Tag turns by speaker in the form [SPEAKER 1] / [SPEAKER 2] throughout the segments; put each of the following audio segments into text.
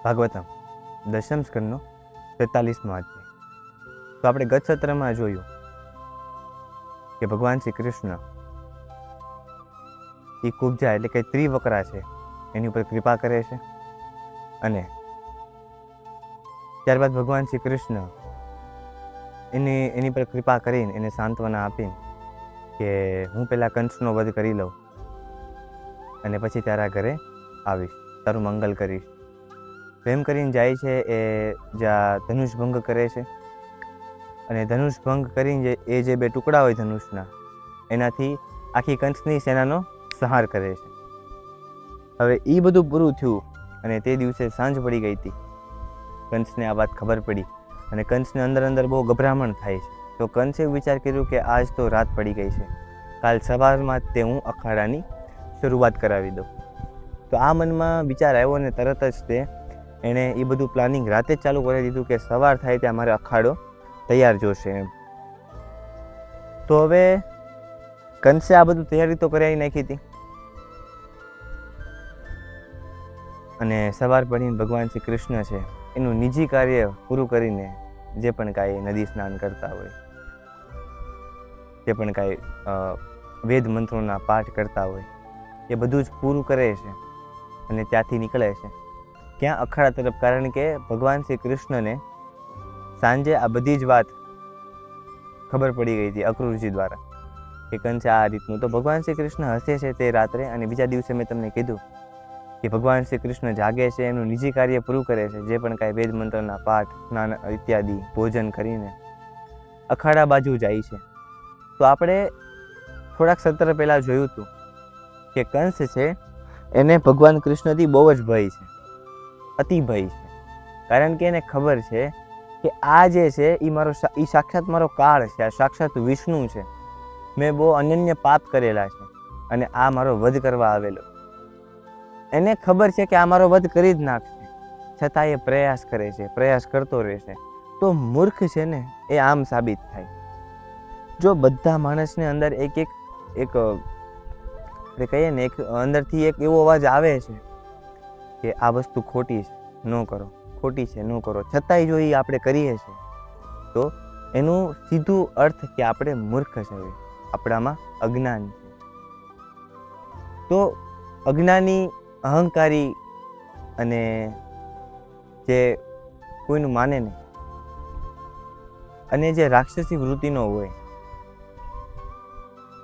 [SPEAKER 1] ભાગવતમ દશમ સ્કંદનો 43મો અધ્યાય. તો આપણે ગત સત્રમાં જોયું કે ભગવાન શ્રી કૃષ્ણ એ કુબ્જા એટલે કે ત્રિવકરા છે એની ઉપર કૃપા કરે છે, અને ત્યારબાદ ભગવાન શ્રી કૃષ્ણ એની પર કૃપા કરીને એને સાંત્વના આપીને કે હું પહેલાં કંસનો વધ કરી લઉં અને પછી તારા ઘરે આવીશ, તારું મંગલ કરીશ. તો એમ કરીને જાય છે, એ જ્યાં ધનુષ ભંગ કરે છે, અને ધનુષ ભંગ કરીને એ જે બે ટુકડા હોય ધનુષના, એનાથી આખી કંસની સેનાનો સંહાર કરે છે. હવે એ બધું પૂરું થયું અને તે દિવસે સાંજ પડી ગઈ હતી. કંસને આ વાત ખબર પડી અને કંસને અંદર અંદર બહુ ગભરામણ થાય છે. તો કંસે વિચાર કર્યું કે આજ તો રાત પડી ગઈ છે, કાલ સવારમાં તે હું અખાડાની શરૂઆત કરાવી દઉં. તો આ મનમાં વિચાર આવ્યો અને તરત જ એણે એ બધું પ્લાનિંગ રાતે જ ચાલુ કરી દીધું કે સવાર થાય ત્યાં મારે અખાડો તૈયાર જોશે એમ. તો હવે કંસે આ બધું તૈયારી તો કરાવી નાખી હતી, અને સવાર પડીને ભગવાન શ્રી કૃષ્ણ છે એનું નિજી કાર્ય પૂરું કરીને જે પણ કાંઈ નદી સ્નાન કરતા હોય, જે પણ કાંઈ વેદ મંત્રોના પાઠ કરતા હોય, એ બધું જ પૂરું કરે છે અને ત્યાંથી નીકળે છે ક્યાં? અખાડા તરફ. કારણ કે ભગવાન શ્રી કૃષ્ણને સાંજે આ બધી જ વાત ખબર પડી ગઈ હતી અક્રૂરજી દ્વારા કે કંસે આ રીતનું. તો ભગવાન શ્રી કૃષ્ણ હસે છે તે રાત્રે, અને બીજા દિવસે મેં તમને કીધું કે ભગવાન શ્રી કૃષ્ણ જાગે છે, એનું નિજી કાર્ય પૂરું કરે છે, જે પણ કાંઈ વેદ મંત્રના પાઠ સ્નાન ઇત્યાદિ ભોજન કરીને અખાડા બાજુ જાય છે. તો આપણે થોડાક સત્ર પહેલાં જોયું હતું કે કંસ છે એને ભગવાન કૃષ્ણથી બહુ જ ભય છે, અતિ ભય છે. કારણ કે એને ખબર છે કે આ જે છે એ સાક્ષાત મારો કાળ છે, આ સાક્ષાત વિષ્ણુ છે. મેં બહુ અનન્ય પાપ કરેલા છે અને આ મારો વધ કરવા આવેલો. એને ખબર છે કે આ મારો વધ કરી જ નાખશે, છતાં એ પ્રયાસ કરે છે, પ્રયાસ કરતો રહેશે. તો મૂર્ખ છે ને એ આમ સાબિત થાય. જો બધા માણસને અંદર એક આપણે કહીએ ને, એક અંદરથી એક એવો અવાજ આવે છે કે આ વસ્તુ ખોટી છે, ન કરો, ખોટી છે, ન કરો, છતાંય જો એ આપણે કરીએ છીએ તો એનું સીધું અર્થ કે આપણે મૂર્ખ છે, આપણામાં અજ્ઞાન છે. તો અજ્ઞાની, અહંકારી અને જે કોઈનું માને નહીં, અને જે રાક્ષસી વૃત્તિનો હોય,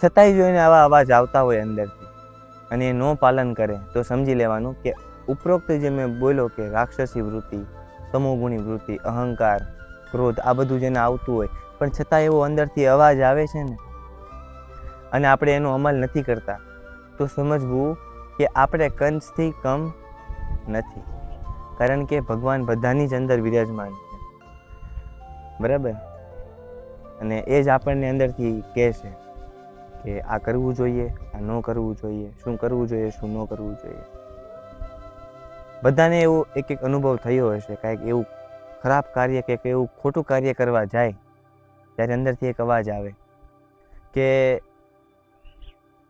[SPEAKER 1] છતાંય જો એને આવા અવાજ આવતા હોય અંદરથી અને એ ન પાલન કરે તો સમજી લેવાનું કે ઉપરોક્ત જે મેં બોલ્યો કે રાક્ષસી વૃત્તિ, તમોગુણી વૃત્તિ, અહંકાર, ક્રોધ, આ બધું જેને આવતું હોય, પણ છતાં એવો અંદરથી અવાજ આવે છે ને, અને આપણે એનો અમલ નથી કરતા, તો સમજવું કે આપણે કંસથી કમ નથી. કારણ કે ભગવાન બધાની જ અંદર વિરાજમાન છે, બરાબર? અને એ જ આપણને અંદરથી કહે છે કે આ કરવું જોઈએ, આ ન કરવું જોઈએ, શું કરવું જોઈએ, શું ન કરવું જોઈએ. બધાને એવું એક અનુભવ થયો હશે, કાંઈક એવું ખરાબ કાર્ય કે એવું ખોટું કાર્ય કરવા જાય ત્યારે અંદરથી એક અવાજ આવે કે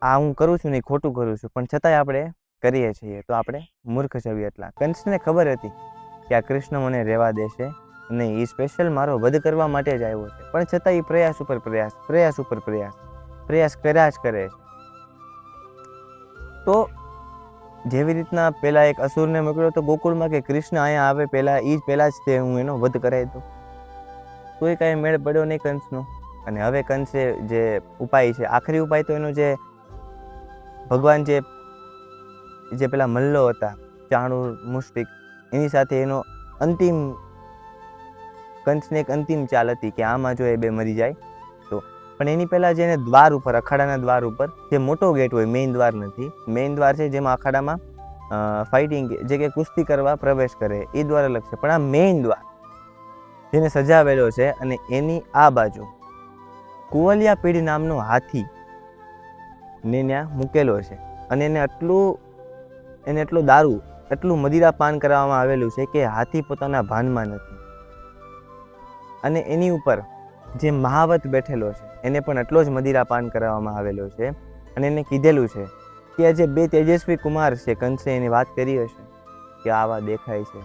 [SPEAKER 1] આ હું કરું છું ને ખોટું કરું છું, પણ છતાંય આપણે કરીએ છીએ. તો આપણે મૂર્ખ છીએ. એટલા કંસને ખબર હતી કે આ કૃષ્ણ મને રહેવા દેશે નહીં, એ સ્પેશિયલ મારો વધ કરવા માટે જ આવ્યો છે, પણ છતાં એ પ્રયાસ ઉપર પ્રયાસ, પ્રયાસ ઉપર પ્રયાસ, પ્રયાસ કર્યા જ કરે છે. તો જેવી રીતના પહેલાં એક અસુરને મોકલ્યો તો ગોકુળમાં કે કૃષ્ણ અહીંયા આવે પહેલાં જ તે હું એનો વધ કરાવી દઉં, તો એ કાંઈ મેળ પડ્યો નહીં કંસનો. અને હવે કંસે જે ઉપાય છે, આખરી ઉપાય તો એનો જે ભગવાન જે પેલા મલ્લો હતા, ચાણૂર, મુષ્ટિક, એની સાથે એનો અંતિમ, કંસને એક અંતિમ ચાલ હતી કે આમાં જો એ બે મરી જાય તો. પણ એની પહેલાં જેને દ્વાર ઉપર, અખાડાના દ્વાર ઉપર જે મોટો ગેટ હોય, મેઇન દ્વાર નથી, મેઇન દ્વાર છે જેમાં અખાડામાં ફાઇટિંગ, જે કે કુસ્તી કરવા પ્રવેશ કરે, એ દ્વાર અલગ છે. પણ આ મેઇન દ્વાર જેને સજાવેલો છે, અને એની આ બાજુ કુવલિયા પીઢ નામનો હાથી ને ત્યાં મૂકેલો છે, અને એને એટલો દારૂ, એટલું મદિરા પાન કરવામાં આવેલું છે કે હાથી પોતાના ભાનમાં નથી. અને એની ઉપર જે મહાવત બેઠેલો છે એને પણ એટલો જ મદિરા પાન કરવામાં આવેલો છે, અને એને કીધેલું છે કે આ જે બે તેજસ્વી કુમાર છે, કંસે એની વાત કરી હશે કે આવા દેખાય છે,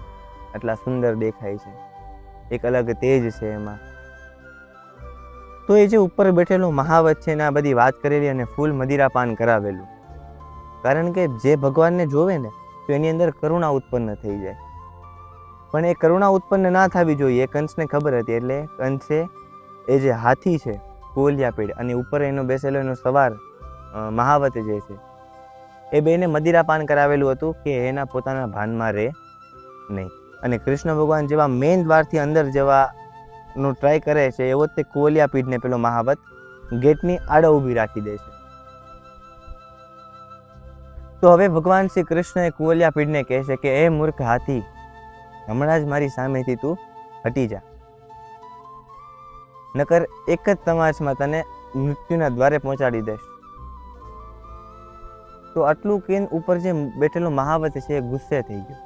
[SPEAKER 1] આટલા સુંદર દેખાય છે, એક અલગ તેજ છે એમાં. તો એ જે ઉપર બેઠેલો મહાવત છે ને આ બધી વાત કરેલી અને ફૂલ મદિરા પાન કરાવેલું, કારણ કે જે ભગવાનને જોવે ને તો એની અંદર કરુણા ઉત્પન્ન થઈ જાય. પણ એ કરુણા ઉત્પન્ન ના થવી જોઈએ, કંસને ખબર હતી. એટલે કંસે એ જે હાથી છે કુવલિયાપીડ અને ઉપર એનો બેસેલો એનો સવાર મહાવત જે છે એ બેને મદિરાપાન કરાવેલું હતું કે એના પોતાના ભાનમાં રહે નહીં. અને કૃષ્ણ ભગવાન જેવા મેઇન દ્વારથી અંદર જવાનો ટ્રાય કરે છે એવો જ તે કુવલિયાપીડને પેલો મહાવત ગેટની આડો ઊભી રાખી દે છે. તો હવે ભગવાન શ્રી કૃષ્ણ એ કુવલિયાપીડને કહે છે કે એ મૂર્ખ હાથી, હમણાં જ મારી સામેથી તું હટી જા, નકર એક જ તમાચમાં તને મૃત્યુના દ્વારે પહોંચાડી દઈશ. તો આટલું કહીને ઉપર જે બેઠેલો મહાવત છે એ ગુસ્સે થઈ ગયો,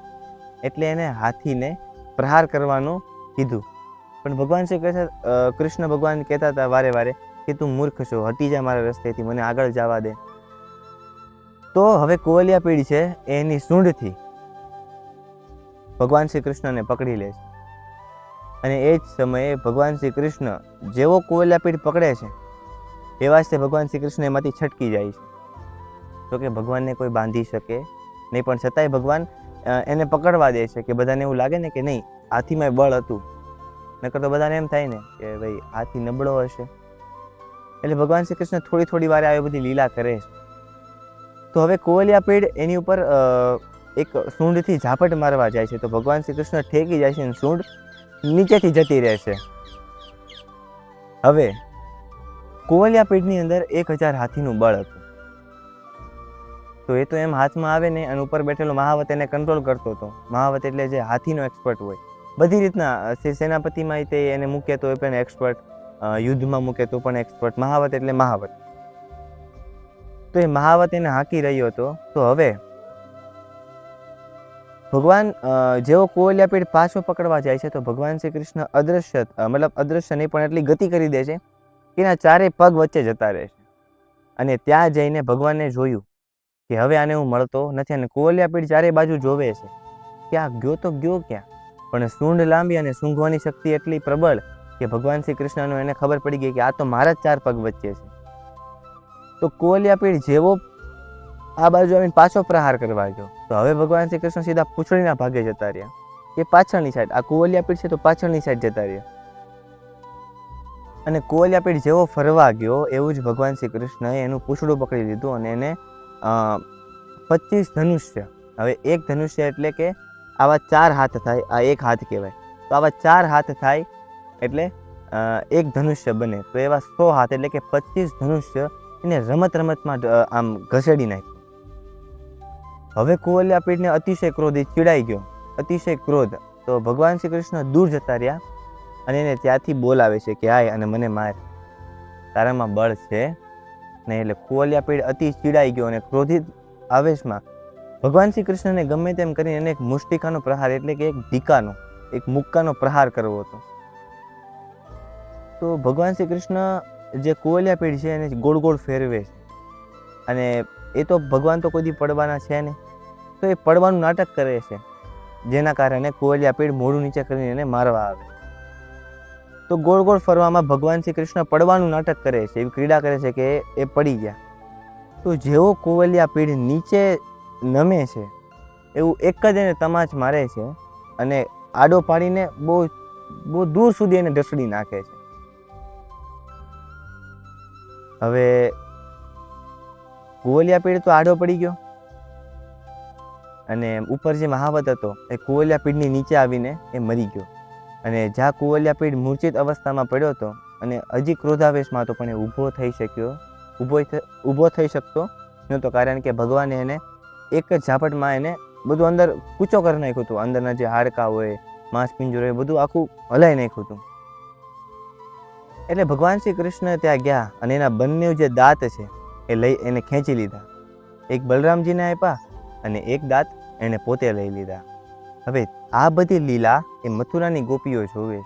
[SPEAKER 1] એટલે એને હાથીને પ્રહાર કરવાનું કીધું. પણ ભગવાન શ્રી કૃષ્ણ ભગવાન કહેતા હતા વારે વારે કે તું મૂર્ખ છો, હટી જા મારા રસ્તેથી, મને આગળ જવા દે. તો હવે કુવલિયાપીડ છે એની સૂંઢથી ભગવાન શ્રી કૃષ્ણને પકડી લે છે. અને એ જ સમયે ભગવાન શ્રી કૃષ્ણ જેવો કુવલિયાપીડ પકડે છે એવા જ તે ભગવાન શ્રી કૃષ્ણ એમાંથી છટકી જાય છે. તો કે ભગવાનને કોઈ બાંધી શકે નહીં, પણ છતાંય ભગવાન એને પકડવા દે છે કે બધાને એવું લાગે ને કે નહીં હાથીમાં બળ હતું, નકર તો બધાને એમ થાય ને કે ભાઈ હાથી નબળો હશે. એટલે ભગવાન શ્રી કૃષ્ણ થોડી થોડી વારે આવી બધી લીલા કરે છે. તો હવે કુવલિયાપીડ એની ઉપર એક સૂંઢથી ઝાપટ મારવા જાય છે, તો ભગવાન શ્રી કૃષ્ણ ઠેકી જાય છે અને સૂંઢ નીચેથી જતી રહેશે. હવે કુવલિયાપીડની અંદર 1000 હાથીનું બળ હતું. તો એ તો એમ હાથમાં આવે ને અને ઉપર બેઠેલો મહાવત એને કંટ્રોલ કરતો હતો. મહાવત એટલે જે હાથીનો એક્સપર્ટ હોય, બધી રીતના સેનાપતિમાં તે એને મૂકે તો એ પણ એક્સપર્ટ, યુદ્ધમાં મૂકે તો પણ એક્સપર્ટ. મહાવત એટલે મહાવત. તો એ મહાવત એને હાંકી રહ્યો હતો. તો હવે ભગવાન જેવો કુવલિયાપીડ પાછો પકડવા જાય છે તો ભગવાન શ્રી કૃષ્ણ અદ્રશ્ય નહીં પણ એટલી ગતિ કરી દે છે કે એના ચારે પગ વચ્ચે જતા રહે છે. અને ત્યાં જઈને ભગવાનને જોયું કે હવે આને હું મળતો નથી. અને કુવલિયાપીડ ચારે બાજુ જોવે છે કે આ ગયો તો ગયો ક્યાં, પણ સૂંઢ લાંબી અને સૂંઘવાની શક્તિ એટલી પ્રબળ કે ભગવાન શ્રી કૃષ્ણનો એને ખબર પડી ગઈ કે આ તો મારા જ 4 પગ વચ્ચે છે. તો કુવલિયાપીડ જેવો આ બાજુ આવીને પાછો પ્રહાર કરવા ગયો તો હવે ભગવાન શ્રી કૃષ્ણ સીધા પૂંછડીના ભાગે જતા રહ્યા, કે પાછળની સાઈડ. આ કુવલિયાપીડ છે તો પાછળની સાઈડ જતા રહ્યા. અને કુવલિયાપીડ જેવો ફરવા ગયો એવું જ ભગવાન શ્રી કૃષ્ણએ એનું પૂંછડું પકડી લીધું અને એને 25 ધનુષ્ય. હવે એક ધનુષ્ય એટલે કે આવા 4 હાથ થાય, આ એક હાથ કહેવાય. તો આવા 4 હાથ થાય એટલે એક ધનુષ્ય બને. તો એવા 100 હાથ એટલે કે 25 ધનુષ્ય એને રમતમાં આમ ઘસેડી નાખ્યું. હવે કુવલિયાપીડને અતિશય ક્રોધ, ચીડાઈ ગયો, અતિશય ક્રોધ. તો ભગવાન શ્રી કૃષ્ણ દૂર જતા રહ્યા અને એને ત્યાંથી બોલાવે છે કે આય અને મને માર, તારામાં બળ છે નહીં. એટલે કુવલિયાપીડ અતિ ચીડાઈ ગયો અને ક્રોધિત આવેશમાં ભગવાન શ્રી કૃષ્ણને ગમે તેમ કરીને એને એક મુષ્ટિકાનો પ્રહાર એટલે કે એક ઢીકાનો, એક મુક્કાનો પ્રહાર કરવો હતો. તો ભગવાન શ્રી કૃષ્ણ જે કુવલિયાપીડ છે એને ગોળ ગોળ ફેરવે છે. અને એ તો ભગવાન તો કોઈ દી પડવાના છે ને, તો એ પડવાનું નાટક કરે છે, જેના કારણે કુવલિયાપીડ મોઢું નીચે કરીને એને મારવા આવે. તો ગોળ ગોળ ફરવામાં ભગવાન શ્રી કૃષ્ણ પડવાનું નાટક કરે છે, એવી ક્રીડા કરે છે કે એ પડી ગયા. તો જેવો કુવલિયાપીડ નીચે નમે છે એવું એક જ એને તમાચ મારે છે અને આડો પાડીને બહુ દૂર સુધી એને ઢસડી નાખે છે. હવે કુવલિયાપીડ તો આડો પડી ગયો અને ઉપર જે મહાવત હતો એ કુવલિયાપીડની નીચે આવીને એ મરી ગયો. અને જ્યાં કુવલિયાપીડ મૂર્છિત અવસ્થામાં પડ્યો હતો અને હજી ક્રોધાવેશમાં હતો પણ એ ઊભો થઈ શકતો નહોતો, કારણ કે ભગવાને એને એક જ ઝાપટમાં એને બધું અંદર કૂચો કરી નાખ્યું હતું. અંદરના જે હાડકાં હોય, માંસપિંજર હોય, બધું આખું હલાઈ નાખ્યું હતું. એટલે ભગવાન શ્રી કૃષ્ણ ત્યાં ગયા અને એના બંને જે દાંત છે એ લઈ એને ખેંચી લીધા. એક બલરામજીને આપ્યા અને એક દાંત એને પોતે લઈ લીધા. હવે આ બધી લીલા એ મથુરાની ગોપીઓ જોવે છે.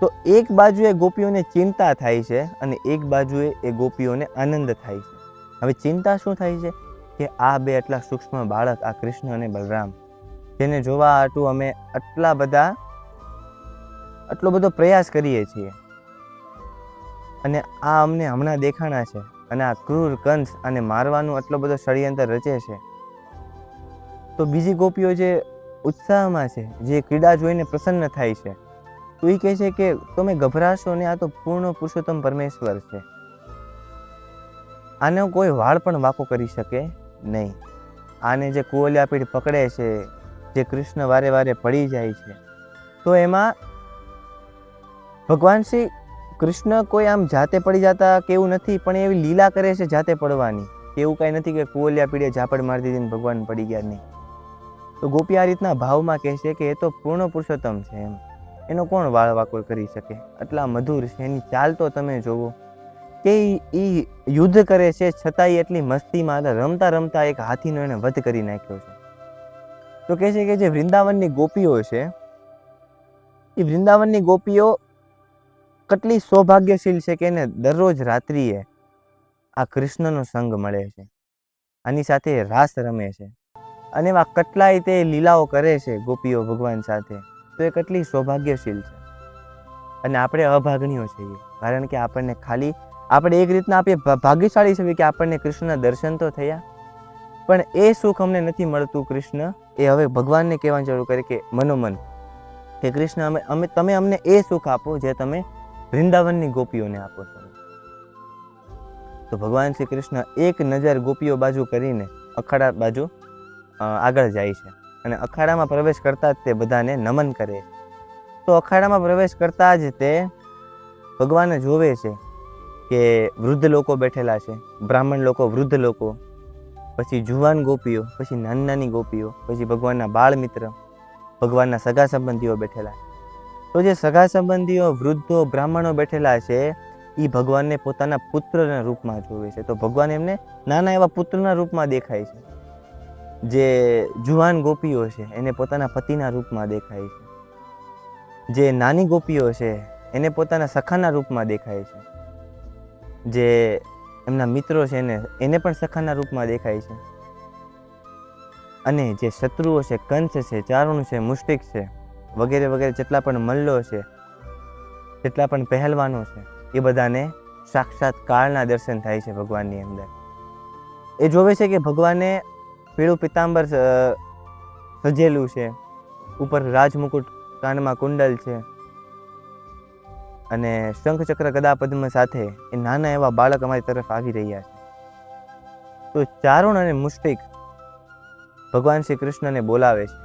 [SPEAKER 1] તો એક બાજુએ ગોપીઓને ચિંતા થાય છે અને એક બાજુએ એ ગોપીઓને આનંદ થાય છે. હવે ચિંતા શું થાય છે કે આ બે આટલા સૂક્ષ્મ બાળક, આ કૃષ્ણ અને બલરામ, જેને જોવા હાટુ અમે આટલો બધો પ્રયાસ કરીએ છીએ, અને આ અમને હમણાં દેખાણા છે, અને આ ક્રૂર કંસ અને મારવાનું આટલો બધો ષડયંત્ર રચે છે, તો બીજી ગોપીઓ જે ઉત્સાહમાં છે, જે ક્રીડા જોઈને પ્રસન્ન થાય છે, તો એ કહે છે કે તમે ગભરાશો ને, આ તો પૂર્ણ પુરુષોત્તમ પરમેશ્વર છે, આનો કોઈ વાળ પણ વાંકો કરી શકે નહીં. આને જે કુવલિયા પીઠ પકડે છે, જે કૃષ્ણ વારે વારે પડી જાય છે, તો એમાં ભગવાન શ્રી કૃષ્ણ કોઈ આમ જાતે પડી જતા કે એવું નથી, પણ એવી લીલા કરે છે જાતે પડવાની, એવું કાંઈ નથી કે કુવલિયા પીડે ઝાપડ મારી દીધી ને ભગવાન પડી ગયા નહીં. તો ગોપી આ રીતના ભાવમાં કહે છે કે એ તો પૂર્ણ પુરુષોત્તમ છે, એમ એનો કોણ વાળ વાકોર કરી શકે, આટલા મધુર છે, એની ચાલ તો તમે જોવો કે એ યુદ્ધ કરે છે છતાંય એટલી મસ્તીમાં રમતા રમતા એક હાથીનો એને વધ કરી નાખ્યો છે. તો કહે છે કે જે વૃંદાવનની ગોપીઓ છે, એ વૃંદાવનની ગોપીઓ કેટલી સૌભાગ્યશીલ છે કે એને દરરોજ રાત્રિએ આ કૃષ્ણનો સંગ મળે છે, આની સાથે રાસ રમે છે, અને એવા કેટલાય તે લીલાઓ કરે છે ગોપીઓ ભગવાન સાથે, તો એ કેટલી સૌભાગ્યશીલ છે. અને આપણે અભાગણીઓ છીએ, કારણ કે આપણે એક રીતના આપણે ભાગ્યશાળી છીએ કે આપણને કૃષ્ણના દર્શન તો થયા, પણ એ સુખ અમને નથી મળતું. કૃષ્ણ એ હવે ભગવાનને કહેવાનું શરૂ કરે કે મનોમન કે કૃષ્ણ તમે અમને એ સુખ આપો જે તમે વૃંદાવનની ગોપીઓને આપો છો. તો ભગવાન શ્રી કૃષ્ણ એક નજર ગોપીઓ બાજુ કરીને અખાડા બાજુ આગળ જાય છે, અને અખાડામાં પ્રવેશ કરતા જ તે બધાને નમન કરે. તો અખાડામાં પ્રવેશ કરતા જ તે ભગવાનને જોવે છે કે વૃદ્ધ લોકો બેઠેલા છે, બ્રાહ્મણ લોકો, વૃદ્ધ લોકો, પછી જુવાન ગોપીઓ, પછી નાની નાની ગોપીઓ, પછી ભગવાનના બાળ મિત્ર, ભગવાનના સગા સંબંધીઓ બેઠેલા. તો જે સગા સંબંધીઓ, વૃદ્ધો, બ્રાહ્મણો બેઠેલા છે, એ ભગવાનને પોતાના પુત્રના રૂપમાં જોવે છે. તો ભગવાન એમને નાના એવા પુત્રના રૂપમાં દેખાય છે. જે જુવાન ગોપીઓ છે એને પોતાના પતિના રૂપમાં દેખાય છે. જે નાની ગોપીઓ છે એને પોતાના સખાના રૂપમાં દેખાય છે. જે એમના મિત્રો છે એને પણ સખાના રૂપમાં દેખાય છે. અને જે શત્રુઓ છે, કંસ છે, ચારુણ છે, મુષ્ટિક છે, વગેરે વગેરે જેટલા પણ મલ્લો છે, જેટલા પણ પહેલવાનો છે, એ બધાને સાક્ષાત કાળના દર્શન થાય છે ભગવાનની અંદર. એ જોવે છે કે ભગવાને પીળું પિતાંબર સજેલું છે, ઉપર રાજમુકુટ, કાનમાં કુંડલ છે, અને શંખ ચક્ર ગદા પદ્મ સાથે એ નાના એવા બાળક અમારી તરફ આવી રહ્યા છે. તો ચારુણ અને મુષ્ટિક ભગવાન શ્રી કૃષ્ણને બોલાવે છે,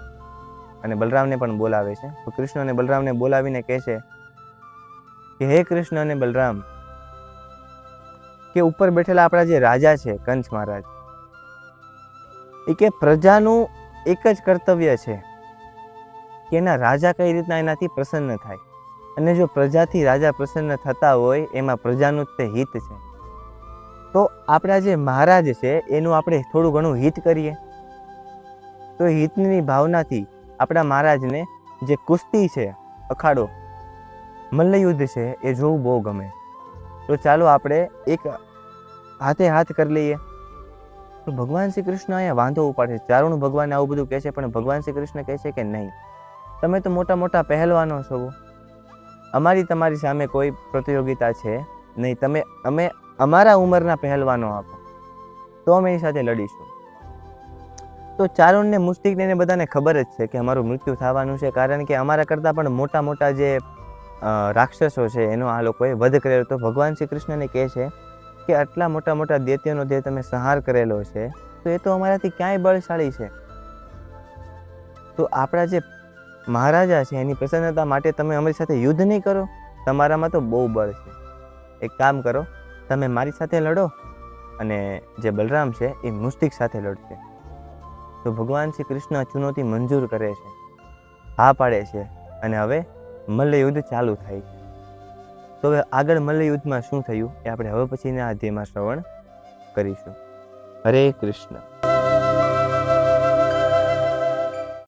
[SPEAKER 1] અને બલરામને પણ બોલાવે છે. તો કૃષ્ણ અને બલરામને બોલાવીને કહે છે કે હે કૃષ્ણ અને બલરામ, કે ઉપર બેઠેલા આપણા જે રાજા છે કંસ મહારાજ, એ કે પ્રજાનું એક જ કર્તવ્ય છે કે એના રાજા કઈ રીતના એનાથી પ્રસન્ન થાય, અને જો પ્રજાથી રાજા પ્રસન્ન થતા હોય એમાં પ્રજાનું જ તે હિત છે. તો આપણા જે મહારાજ છે એનું આપણે થોડું ઘણું હિત કરીએ, તો હિતની ભાવનાથી આપણા મહારાજને જે કુસ્તી છે, અખાડો, મલ્લયુદ્ધ છે, એ જોવું બહુ ગમે. તો ચાલો આપણે એક હાથે હાથ કરી લઈએ. તો ભગવાન શ્રી કૃષ્ણ અહીંયા વાંધો ઉપાડે છે. ચારુણ ભગવાન આવું બધું કહે છે, પણ ભગવાન શ્રી કૃષ્ણ કહે છે કે નહીં, તમે તો મોટા મોટા પહેલવાનો છો, તમારી સામે કોઈ પ્રતિયોગિતા છે નહીં, અમે અમારા ઉંમરના પહેલવાનો આપો તો અમે એની સાથે લડીશું. તો ચારુણને, મુષ્ટિકને એને બધાને ખબર જ છે કે અમારું મૃત્યુ થવાનું છે, કારણ કે અમારા કરતાં પણ મોટા મોટા જે રાક્ષસો છે એનો આ લોકોએ વધ કરેલો. તો ભગવાન શ્રી કૃષ્ણને કહે છે કે આટલા મોટા મોટા દૈત્યોનો જે તમે સંહાર કરેલો છે, તો એ તો અમારાથી ક્યાંય બળશાળી છે. તો આપણા જે મહારાજા છે એની પ્રસન્નતા માટે તમે અમારી સાથે યુદ્ધ નહીં કરો, તમારામાં તો બહુ બળ છે. એક કામ કરો, તમે મારી સાથે લડો, અને જે બલરામ છે એ મુષ્ટિક સાથે લડશે. તો ભગવાન શ્રી કૃષ્ણ ચુનૌતી મંજૂર કરે છે, હા પાડે છે, અને હવે મલ્લયુદ્ધ ચાલુ થાય છે. તો હવે આગળ મલ્લયુદ્ધમાં શું થયું એ આપણે હવે પછીના અધ્યાયમાં શ્રવણ કરીશું. હરે કૃષ્ણ.